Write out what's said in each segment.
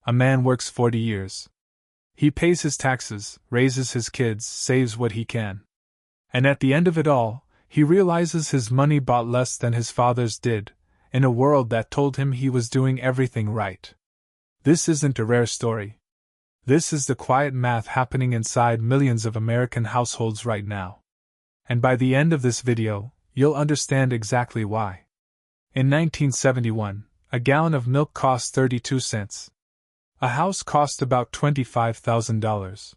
A man works 40 years. He pays his taxes, raises his kids, saves what he can. And at the end of it all, he realizes his money bought less than his father's did, in a world that told him he was doing everything right. This isn't a rare story. This is the quiet math happening inside millions of American households right now. And by the end of this video, you'll understand exactly why. In 1971, a gallon of milk cost 32 cents. A house cost about $25,000.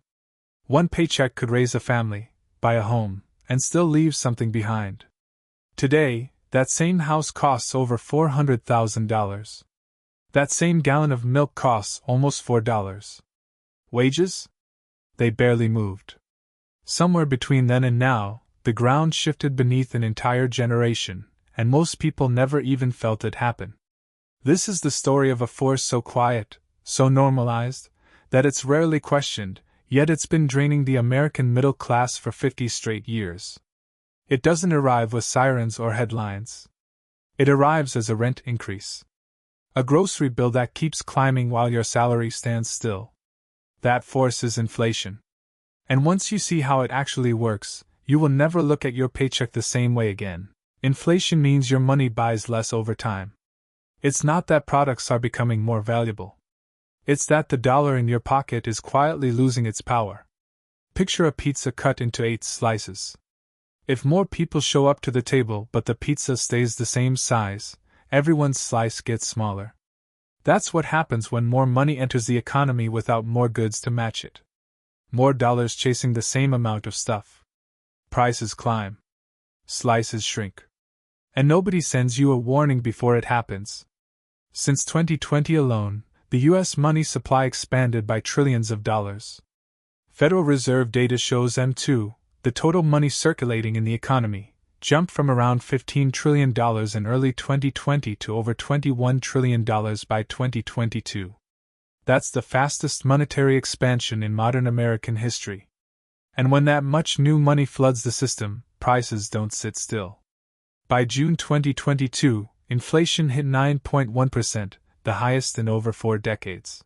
One paycheck could raise a family, buy a home, and still leave something behind. Today, that same house costs over $400,000. That same gallon of milk costs almost $4. Wages? They barely moved. Somewhere between then and now, the ground shifted beneath an entire generation, and most people never even felt it happen. This is the story of a force so quiet, so normalized, that it's rarely questioned, yet it's been draining the American middle class for 50 straight years. It doesn't arrive with sirens or headlines. It arrives as a rent increase. A grocery bill that keeps climbing while your salary stands still. That force is inflation. And once you see how it actually works, you will never look at your paycheck the same way again. Inflation means your money buys less over time. It's not that products are becoming more valuable. It's that the dollar in your pocket is quietly losing its power. Picture a pizza cut into 8 slices. If more people show up to the table but the pizza stays the same size, everyone's slice gets smaller. That's what happens when more money enters the economy without more goods to match it. More dollars chasing the same amount of stuff. Prices climb. Slices shrink. And nobody sends you a warning before it happens. Since 2020 alone, the U.S. money supply expanded by trillions of dollars. Federal Reserve data shows M2, the total money circulating in the economy, jumped from around $15 trillion in early 2020 to over $21 trillion by 2022. That's the fastest monetary expansion in modern American history. And when that much new money floods the system, prices don't sit still. By June 2022, inflation hit 9.1%, the highest in over 4 decades.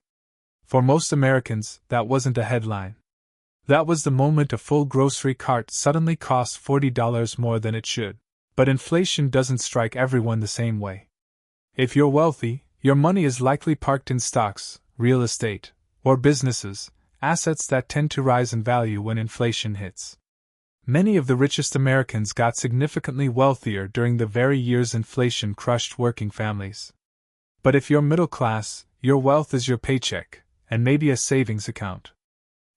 For most Americans, that wasn't a headline. That was the moment a full grocery cart suddenly cost $40 more than it should. But inflation doesn't strike everyone the same way. If you're wealthy, your money is likely parked in stocks, real estate, or businesses, assets that tend to rise in value when inflation hits. Many of the richest Americans got significantly wealthier during the very years inflation crushed working families. But if you're middle class, your wealth is your paycheck, and maybe a savings account.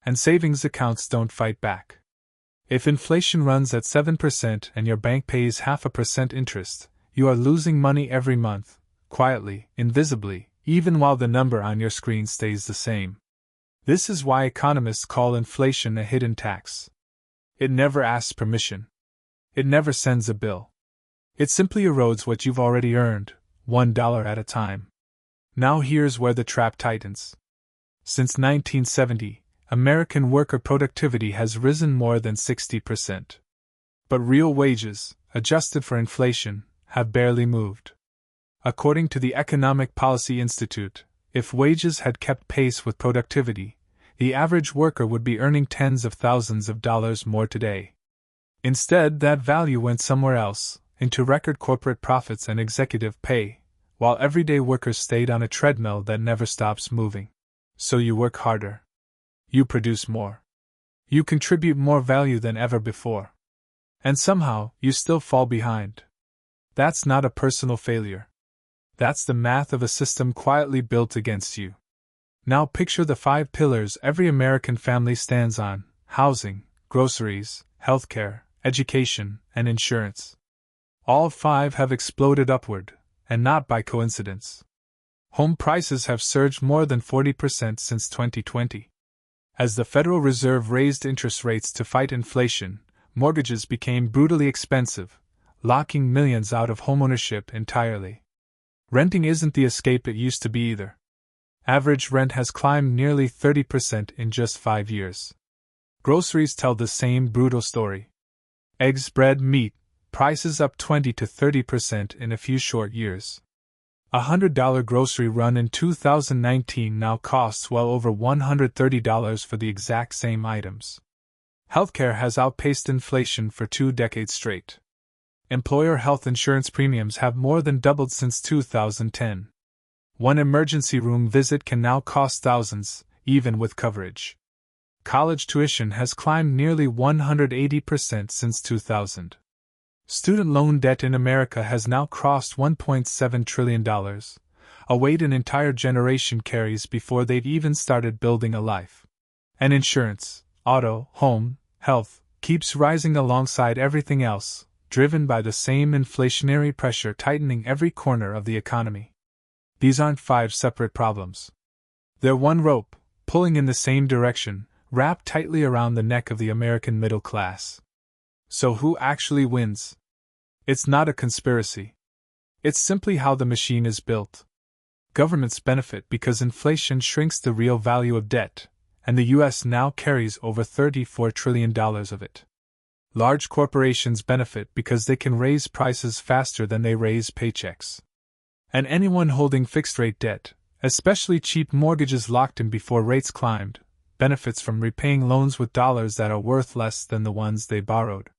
And savings accounts don't fight back. If inflation runs at 7% and your bank pays 0.5% interest, you are losing money every month, quietly, invisibly, even while the number on your screen stays the same. This is why economists call inflation a hidden tax. It never asks permission. It never sends a bill. It simply erodes what you've already earned, $1 at a time. Now here's where the trap tightens. Since 1970, American worker productivity has risen more than 60%. But real wages, adjusted for inflation, have barely moved. According to the Economic Policy Institute, if wages had kept pace with productivity, the average worker would be earning tens of thousands of dollars more today. Instead, that value went somewhere else, into record corporate profits and executive pay, while everyday workers stayed on a treadmill that never stops moving. So you work harder. You produce more. You contribute more value than ever before. And somehow, you still fall behind. That's not a personal failure. That's the math of a system quietly built against you. Now picture the 5 pillars every American family stands on: housing, groceries, healthcare, education, and insurance. All 5 have exploded upward, and not by coincidence. Home prices have surged more than 40% since 2020. As the Federal Reserve raised interest rates to fight inflation, mortgages became brutally expensive, locking millions out of homeownership entirely. Renting isn't the escape it used to be either. Average rent has climbed nearly 30% in just 5 years. Groceries tell the same brutal story. Eggs, bread, meat, prices up 20 to 30% in a few short years. A $100 grocery run in 2019 now costs well over $130 for the exact same items. Healthcare has outpaced inflation for 2 decades straight. Employer health insurance premiums have more than doubled since 2010. One emergency room visit can now cost thousands, even with coverage. College tuition has climbed nearly 180% since 2000. Student loan debt in America has now crossed $1.7 trillion, a weight an entire generation carries before they've even started building a life. And insurance, auto, home, health, keeps rising alongside everything else, driven by the same inflationary pressure tightening every corner of the economy. These aren't 5 separate problems. They're one rope, pulling in the same direction, wrapped tightly around the neck of the American middle class. So who actually wins? It's not a conspiracy. It's simply how the machine is built. Governments benefit because inflation shrinks the real value of debt, and the U.S. now carries over $34 trillion of it. Large corporations benefit because they can raise prices faster than they raise paychecks. And anyone holding fixed-rate debt, especially cheap mortgages locked in before rates climbed, benefits from repaying loans with dollars that are worth less than the ones they borrowed.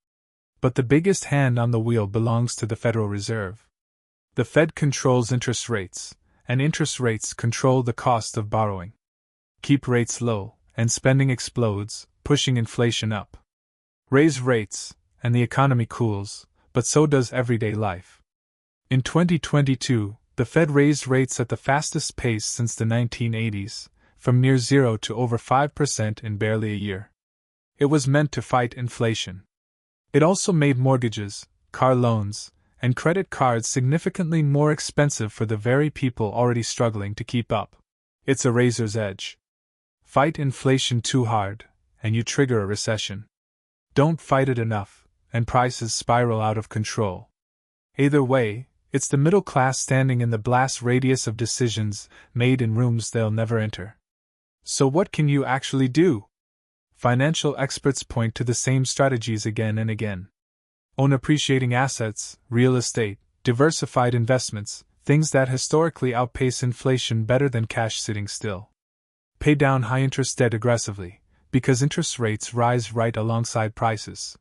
But the biggest hand on the wheel belongs to the Federal Reserve. The Fed controls interest rates, and interest rates control the cost of borrowing. Keep rates low, and spending explodes, pushing inflation up. Raise rates, and the economy cools, but so does everyday life. In 2022, the Fed raised rates at the fastest pace since the 1980s, from near zero to over 5% in barely a year. It was meant to fight inflation. It also made mortgages, car loans, and credit cards significantly more expensive for the very people already struggling to keep up. It's a razor's edge. Fight inflation too hard, and you trigger a recession. Don't fight it enough, and prices spiral out of control. Either way, it's the middle class standing in the blast radius of decisions made in rooms they'll never enter. So what can you actually do? Financial experts point to the same strategies again and again. Own appreciating assets, real estate, diversified investments, things that historically outpace inflation better than cash sitting still. Pay down high-interest debt aggressively, because interest rates rise right alongside prices.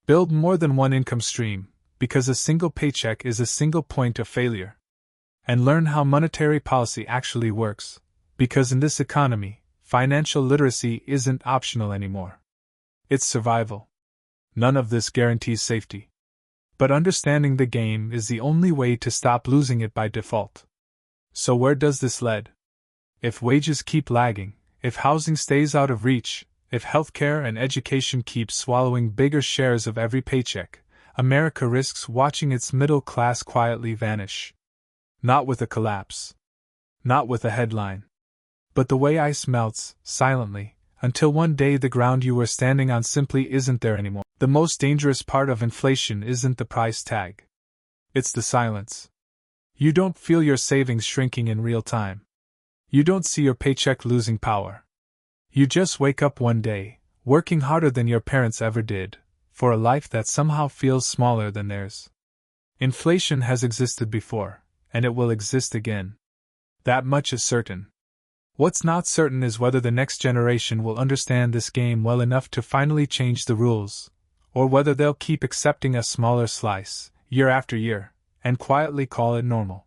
Build more than one income stream, because a single paycheck is a single point of failure. And learn how monetary policy actually works, because in this economy, financial literacy isn't optional anymore. It's survival. None of this guarantees safety. But understanding the game is the only way to stop losing it by default. So where does this lead? If wages keep lagging, if housing stays out of reach, if healthcare and education keep swallowing bigger shares of every paycheck, America risks watching its middle class quietly vanish. Not with a collapse. Not with a headline. But the way ice melts, silently, until one day the ground you were standing on simply isn't there anymore. The most dangerous part of inflation isn't the price tag. It's the silence. You don't feel your savings shrinking in real time. You don't see your paycheck losing power. You just wake up one day, working harder than your parents ever did, for a life that somehow feels smaller than theirs. Inflation has existed before, and it will exist again. That much is certain. What's not certain is whether the next generation will understand this game well enough to finally change the rules, or whether they'll keep accepting a smaller slice, year after year, and quietly call it normal.